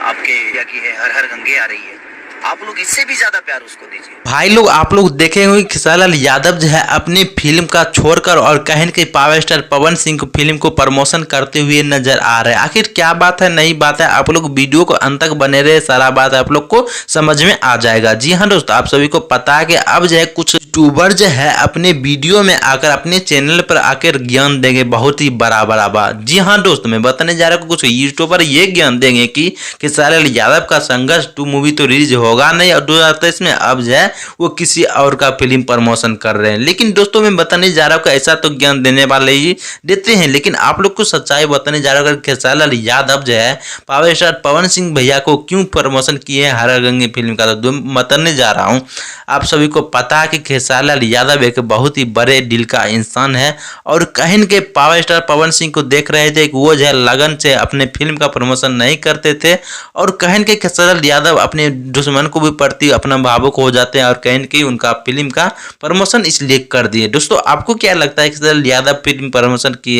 आपके इंडिया की है, हर हर गंगे आ रही है, आप लोग इससे भी ज्यादा प्यार उसको दीजिए। भाई लोग आप लोग देखे होंगे खेसारी लाल यादव जो है अपनी फिल्म का छोड़कर और कहीं के पावर स्टार पवन सिंह को फिल्म को प्रमोशन करते हुए नजर आ रहे हैं। आखिर क्या बात है, नई बात है, आप लोग वीडियो को अंत तक बने रहे, सारा बात आप लोग को समझ में आ जाएगा। जी हाँ दोस्तों, आप सभी को पता है कि अब जो है कुछ यूट्यूबर जो है अपने वीडियो में आकर अपने चैनल पर आकर ज्ञान देंगे, बहुत ही बड़ा बड़ा बात। जी हाँ दोस्तों, मैं बताने जा रहा हूँ कुछ यूट्यूबर ये ज्ञान देंगे कि खेसारी लाल यादव का संघर्ष 2 मूवी तो रिलीज होगा नहीं और 2023 में अब जो है वो किसी और का फिल्म प्रमोशन कर रहे हैं। लेकिन दोस्तों मैं बताने जा रहा हूँ कि ऐसा तो ज्ञान देने वाले ही देते हैं, लेकिन आप लोग को सच्चाई बताने जा रहा हूँ कि खेसारी लाल यादव जो है पावर स्टार पवन सिंह भैया को क्यों प्रमोशन किए हैं हर हर गंगे फिल्म का, तो बताने जा रहा हूँ। आप सभी को पता है कि खेसारी लाल यादव एक बहुत ही बड़े दिल का इंसान है और कहीं के पावर स्टार पवन सिंह को देख रहे थे कि वो जो है लगन से अपने फिल्म का प्रमोशन नहीं करते थे और कहीं के खेसारी लाल यादव अपने दुश्मन को भी प्रति अपना भावुक हो जाते हैं और कहीं की उनका फिल्म का प्रमोशन इसलिए कर दिए। दोस्तों आपको क्या लगता है खेसारी लाल यादव फिल्म प्रमोशन किए